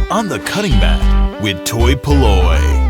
On the Cutting Mat with toy-polloi.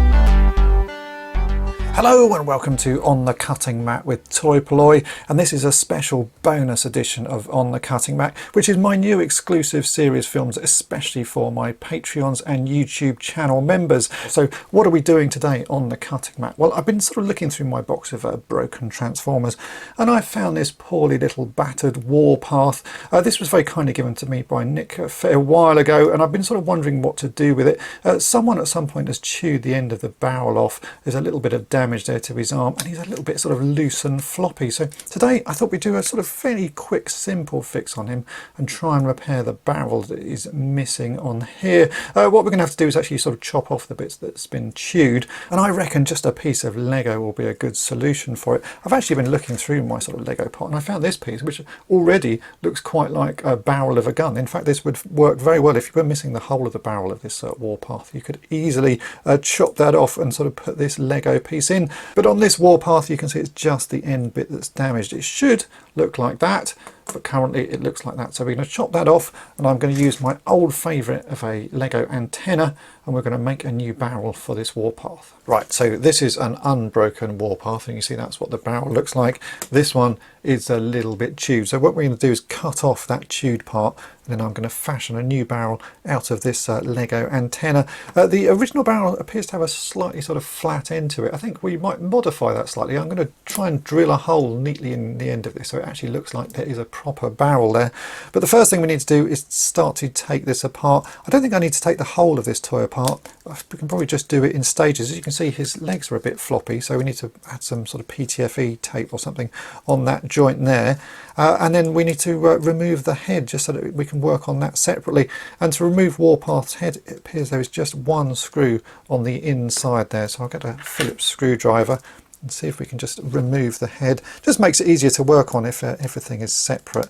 Hello and welcome to On the Cutting Mat with toy-polloi, and this is a special bonus edition of On the Cutting Mat, which is my new exclusive series films especially for my Patreons and YouTube channel members. So what are we doing today on the Cutting Mat? Well, I've been sort of looking through my box of broken Transformers, and I found this poorly little battered Warpath. This was very kindly given to me by Nick a fair while ago, and I've been sort of wondering what to do with it. Someone at some point has chewed the end of the barrel off. There's a little bit of damage there to his arm, and he's a little bit sort of loose and floppy. So today I thought we'd do a sort of fairly quick simple fix on him and try and repair the barrel that is missing on here. What we're going to have to do is actually sort of chop off the bits that's been chewed, and I reckon just a piece of Lego will be a good solution for it. I've actually been looking through my sort of Lego pot, and I found this piece which already looks quite like a barrel of a gun. In fact, this would work very well if you were missing the whole of the barrel of this Warpath. You could easily chop that off and sort of put this Lego piece in. But on this Warpath you can see it's just the end bit that's damaged. It should look like that, but currently it looks like that. So we're going to chop that off, and I'm going to use my old favourite of a Lego antenna, and we're going to make a new barrel for this Warpath. Right, so this is an unbroken Warpath, and you see that's what the barrel looks like. This one is a little bit chewed, so what we're going to do is cut off that chewed part, and then I'm going to fashion a new barrel out of this Lego antenna. The original barrel appears to have a slightly sort of flat end to it. I think we might modify that slightly. I'm going to try and drill a hole neatly in the end of this so it actually looks like there is a proper barrel there. But the first thing we need to do is start to take this apart. I don't think I need to take the whole of this toy apart. We can probably just do it in stages. As you can see, his legs are a bit floppy, so we need to add some sort of PTFE tape or something on that joint there. And then we need to remove the head just so that we can work on that separately. And to remove Warpath's head, it appears there is just one screw on the inside there. So I'll get a Phillips screwdriver and see if we can just remove the head. Just makes it easier to work on if everything is separate.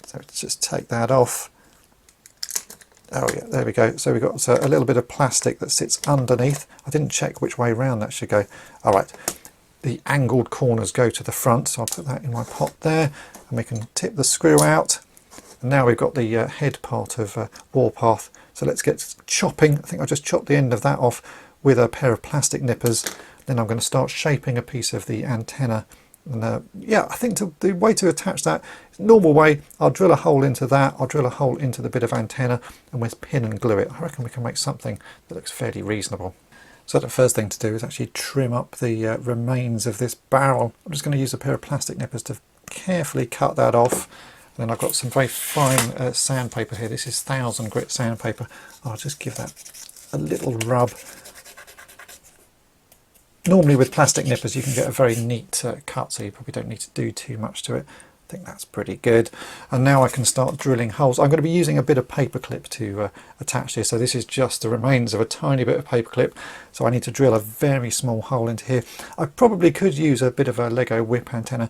So let's just take that off. Oh yeah, there we go. So we've got a little bit of plastic that sits underneath. I didn't check which way round that should go. All right, the angled corners go to the front, so I'll put that in my pot there, and we can tip the screw out. And now we've got the head part of Warpath. So let's get chopping. I think I'll just chop the end of that off with a pair of plastic nippers. Then I'm going to start shaping a piece of the antenna. And yeah, I think the way to attach that is normal way. I'll drill a hole into that, I'll drill a hole into the bit of antenna, and we'll pin and glue it. I reckon we can make something that looks fairly reasonable. So the first thing to do is actually trim up the remains of this barrel. I'm just going to use a pair of plastic nippers to carefully cut that off. And then I've got some very fine sandpaper here. This is 1000 grit sandpaper. I'll just give that a little rub. Normally with plastic nippers you can get a very neat cut, so you probably don't need to do too much to it. I think that's pretty good. And now I can start drilling holes. I'm going to be using a bit of paperclip to attach this. So this is just the remains of a tiny bit of paperclip. So I need to drill a very small hole into here. I probably could use a bit of a Lego whip antenna,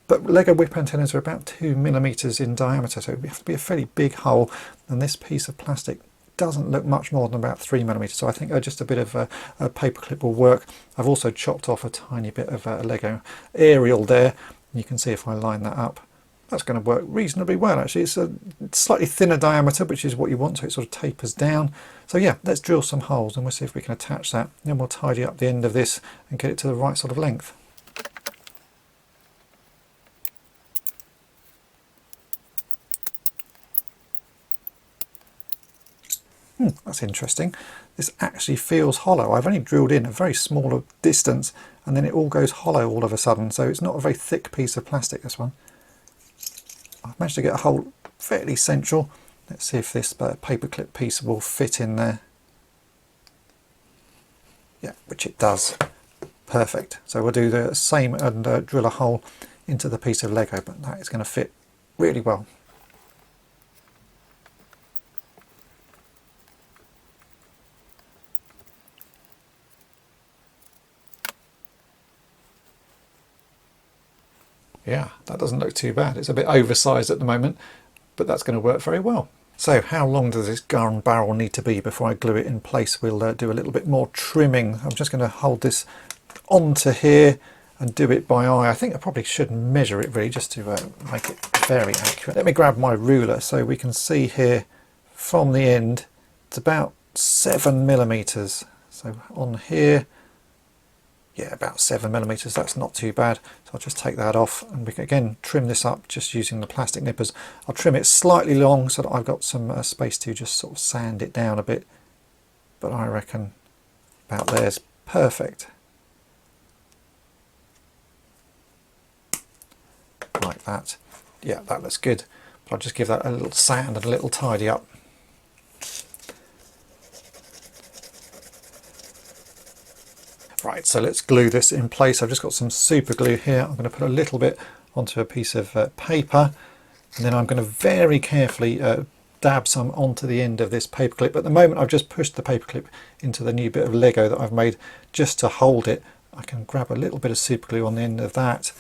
but Lego whip antennas are about 2 millimeters in diameter, so it would have to be a fairly big hole, and this piece of plastic doesn't look much more than about 3 millimeters, so I think just a bit of a paperclip will work. I've also chopped off a tiny bit of a Lego aerial there. You can see if I line that up, that's going to work reasonably well actually. It's a slightly thinner diameter, which is what you want, so it sort of tapers down. So yeah, let's drill some holes and we'll see if we can attach that. Then we'll tidy up the end of this and get it to the right sort of length. That's interesting. This actually feels hollow. I've only drilled in a very small distance and then it all goes hollow all of a sudden, so it's not a very thick piece of plastic, this one. I've managed to get a hole fairly central. Let's see if this paperclip piece will fit in there. Yeah, which it does. Perfect. So we'll do the same and drill a hole into the piece of Lego, but that is going to fit really well. Yeah, that doesn't look too bad. It's a bit oversized at the moment, but that's going to work very well. So how long does this gun barrel need to be before I glue it in place? We'll do a little bit more trimming. I'm just going to hold this onto here and do it by eye. I think I probably should measure it really just to make it very accurate. Let me grab my ruler so we can see here from the end it's about 7mm. So on here, yeah, about 7mm, that's not too bad. So I'll just take that off and we can again trim this up just using the plastic nippers. I'll trim it slightly long so that I've got some space to just sort of sand it down a bit, but I reckon about there's perfect. Like that. Yeah, that looks good. But I'll just give that a little sand and a little tidy up. Right, so let's glue this in place. I've just got some super glue here. I'm going to put a little bit onto a piece of paper, and then I'm going to very carefully dab some onto the end of this paper clip. At the moment I've just pushed the paper clip into the new bit of Lego that I've made just to hold it. I can grab a little bit of super glue on the end of that,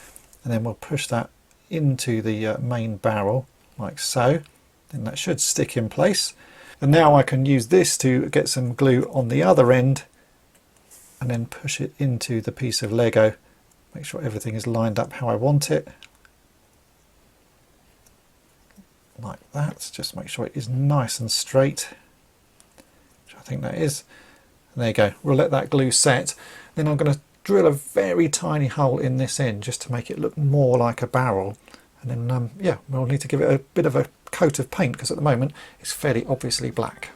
and then we'll push that into the main barrel like so. Then that should stick in place. And now I can use this to get some glue on the other end and then push it into the piece of Lego. Make sure everything is lined up how I want it. Like that. Just make sure it is nice and straight, which I think that is. And there you go. We'll let that glue set. Then I'm going to drill a very tiny hole in this end just to make it look more like a barrel. And then, yeah, we'll need to give it a bit of a coat of paint because at the moment it's fairly obviously black.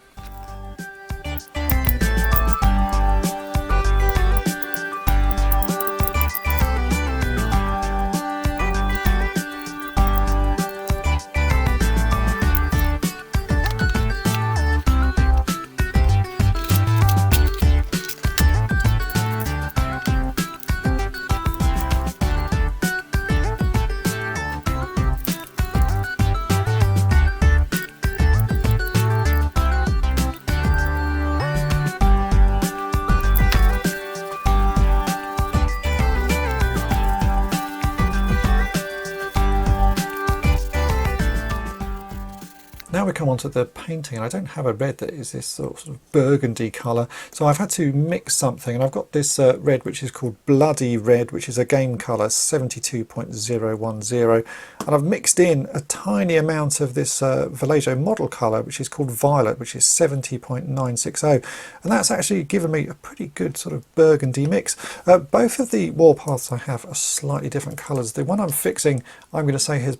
Now we come on to the painting, and I don't have a red that is this sort of burgundy colour, so I've had to mix something, and I've got this red which is called Bloody Red, which is a game colour 72.010, and I've mixed in a tiny amount of this Vallejo model colour which is called Violet, which is 70.960, and that's actually given me a pretty good sort of burgundy mix. Both of the Warpaths I have are slightly different colours. The one I'm fixing, I'm going to say, has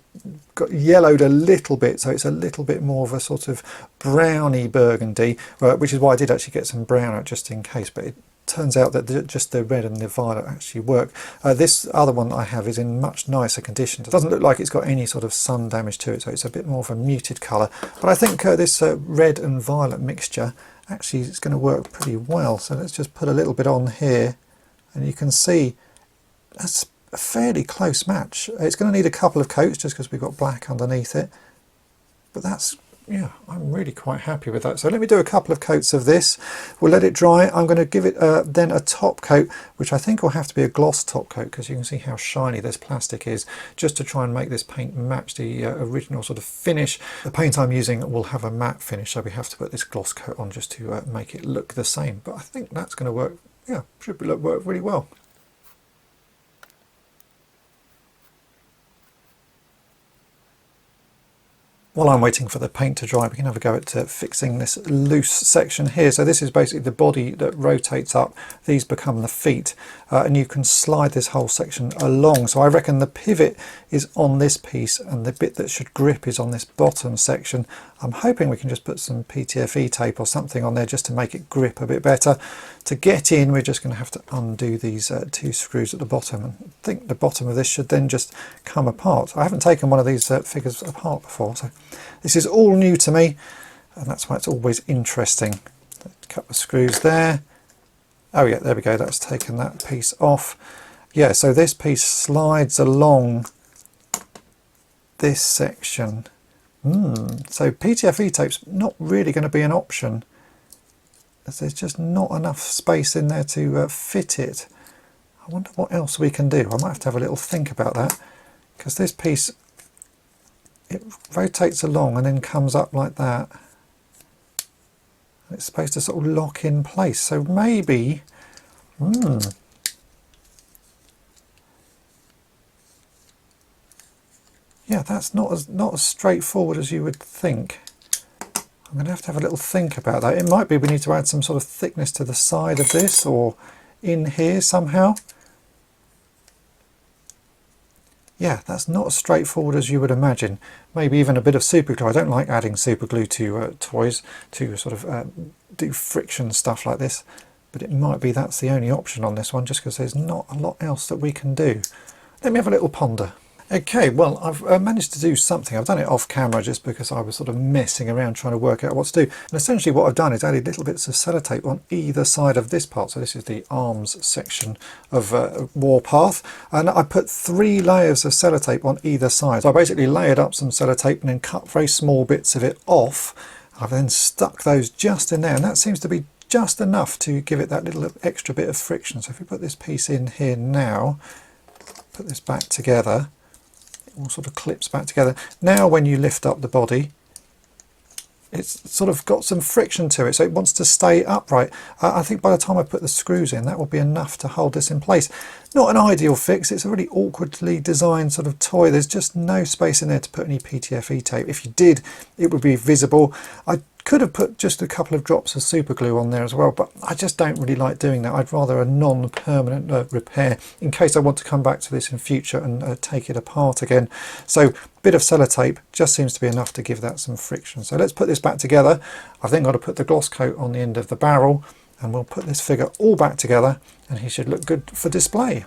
got yellowed a little bit, so it's a little bit more of a sort of browny burgundy, which is why I did actually get some brown out just in case, but it turns out that just the red and the violet actually work. This other one I have is in much nicer condition. It doesn't look like it's got any sort of sun damage to it, so it's a bit more of a muted colour, but I think this red and violet mixture actually is going to work pretty well. So let's just put a little bit on here, and you can see that's a fairly close match. It's going to need a couple of coats just because we've got black underneath it, but that's, yeah, I'm really quite happy with that. So let me do a couple of coats of this. We'll let it dry. I'm going to give it then a top coat, which I think will have to be a gloss top coat because you can see how shiny this plastic is, just to try and make this paint match the original sort of finish. The paint I'm using will have a matte finish, so we have to put this gloss coat on just to make it look the same. But I think that's going to work, yeah, should work really well. While I'm waiting for the paint to dry, we can have a go at fixing this loose section here. So this is basically the body that rotates up. These become the feet, and you can slide this whole section along. So I reckon the pivot is on this piece and the bit that should grip is on this bottom section. I'm hoping we can just put some PTFE tape or something on there just to make it grip a bit better. To get in, we're just going to have to undo these two screws at the bottom, and I think the bottom of this should then just come apart. I haven't taken one of these figures apart before, so this is all new to me, and that's why it's always interesting. Cut the screws there. Oh yeah, there we go, that's taken that piece off. Yeah, so this piece slides along this section. So PTFE tape's not really going to be an option, as there's just not enough space in there to fit it. I wonder what else we can do. I might have to have a little think about that, because this piece, it rotates along and then comes up like that. It's supposed to sort of lock in place, so maybe yeah, that's not as straightforward as you would think. I'm going to have a little think about that. It might be we need to add some sort of thickness to the side of this or in here somehow. Yeah, that's not as straightforward as you would imagine. Maybe even a bit of super glue. I don't like adding super glue to toys to sort of do friction stuff like this, but it might be that's the only option on this one, just because there's not a lot else that we can do. Let me have a little ponder. Okay, well, I've managed to do something. I've done it off camera just because I was sort of messing around trying to work out what to do. And essentially what I've done is added little bits of sellotape on either side of this part. So this is the arms section of Warpath. And I put 3 layers of sellotape on either side. So I basically layered up some sellotape and then cut very small bits of it off. I've then stuck those just in there. And that seems to be just enough to give it that little extra bit of friction. So if we put this piece in here now, put this back together, all sort of clips back together. Now when you lift up the body, it's sort of got some friction to it, so it wants to stay upright. I think by the time I put the screws in, that will be enough to hold this in place. Not an ideal fix. It's a really awkwardly designed sort of toy. There's just no space in there to put any PTFE tape. If you did, it would be visible. I could have put just a couple of drops of super glue on there as well, but I just don't really like doing that. I'd rather a non-permanent repair in case I want to come back to this in future and take it apart again. So a bit of sellotape just seems to be enough to give that some friction. So let's put this back together. I've then got to put the gloss coat on the end of the barrel, and we'll put this figure all back together, and he should look good for display.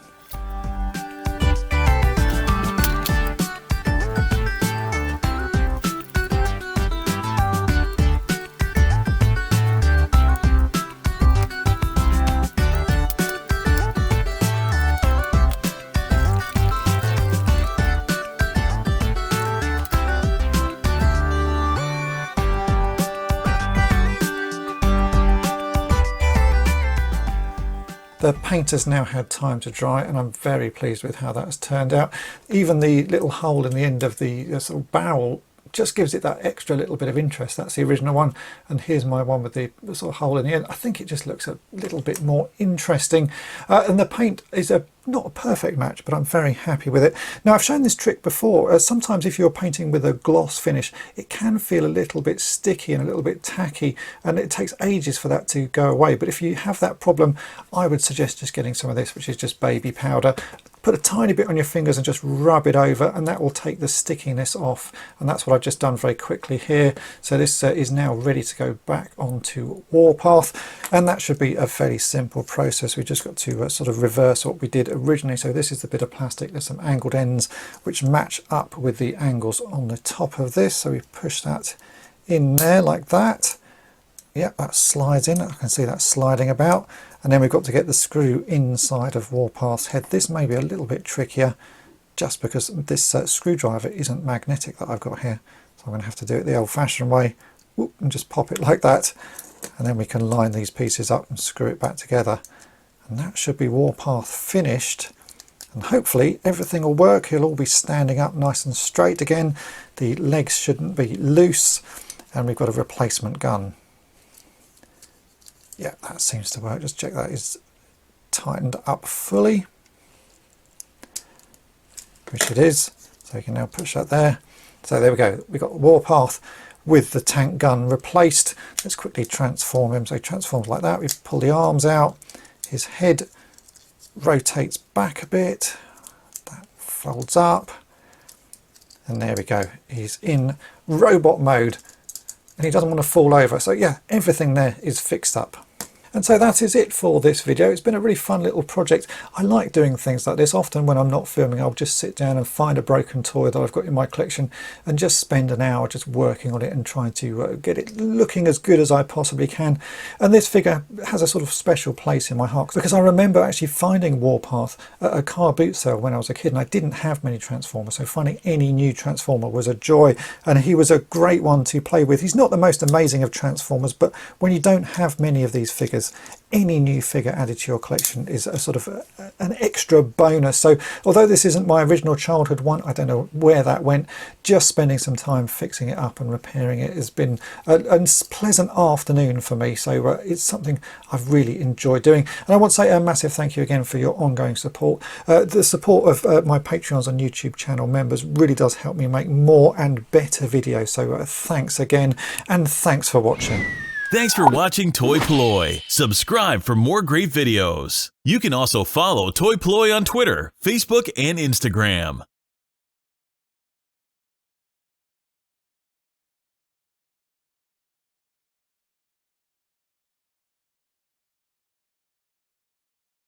The paint has now had time to dry, and I'm very pleased with how that's turned out. Even the little hole in the end of the sort of barrel just gives it that extra little bit of interest. That's the original one, and here's my one with the sort of hole in the end. I think it just looks a little bit more interesting, and the paint is not a perfect match, but I'm very happy with it. Now, I've shown this trick before. Sometimes if you're painting with a gloss finish, it can feel a little bit sticky and a little bit tacky, and it takes ages for that to go away. But if you have that problem, I would suggest just getting some of this, which is just baby powder. Put a tiny bit on your fingers and just rub it over, and that will take the stickiness off. And that's what I've just done very quickly here. So this is now ready to go back onto Warpath, and that should be a fairly simple process. We just got to sort of reverse what we did originally. So this is the bit of plastic. There's some angled ends which match up with the angles on the top of this. So we push that in there like that. Yeah, that slides in. I can see that sliding about. And then we've got to get the screw inside of Warpath's head. This may be a little bit trickier just because this screwdriver isn't magnetic that I've got here. So I'm going to have to do it the old-fashioned way. Whoop, and just pop it like that. And then we can line these pieces up and screw it back together. And that should be Warpath finished. And hopefully everything will work. He'll all be standing up nice and straight again. The legs shouldn't be loose. And we've got a replacement gun. Yeah, that seems to work. Just check that is tightened up fully, which it is. So you can now push that there. So there we go. We've got Warpath with the tank gun replaced. Let's quickly transform him. So he transforms like that. We pull the arms out. His head rotates back a bit. That folds up. And there we go. He's in robot mode. And he doesn't want to fall over. So yeah, everything there is fixed up. And so that is it for this video. It's been a really fun little project. I like doing things like this. Often when I'm not filming, I'll just sit down and find a broken toy that I've got in my collection and just spend an hour just working on it and trying to get it looking as good as I possibly can. And this figure has a sort of special place in my heart because I remember actually finding Warpath at a car boot sale when I was a kid, and I didn't have many Transformers, so finding any new Transformer was a joy, and he was a great one to play with. He's not the most amazing of Transformers, but when you don't have many of these figures, figures, any new figure added to your collection is a sort of an extra bonus. So although this isn't my original childhood one, I don't know where that went, just spending some time fixing it up and repairing it has been a pleasant afternoon for me. So it's something I've really enjoyed doing. And I want to say a massive thank you again for your ongoing support. The support of my Patreons and YouTube channel members really does help me make more and better videos. So thanks again, and thanks for watching. Thanks for watching toy-polloi. Subscribe for more great videos. You can also follow toy-polloi on Twitter, Facebook, and Instagram.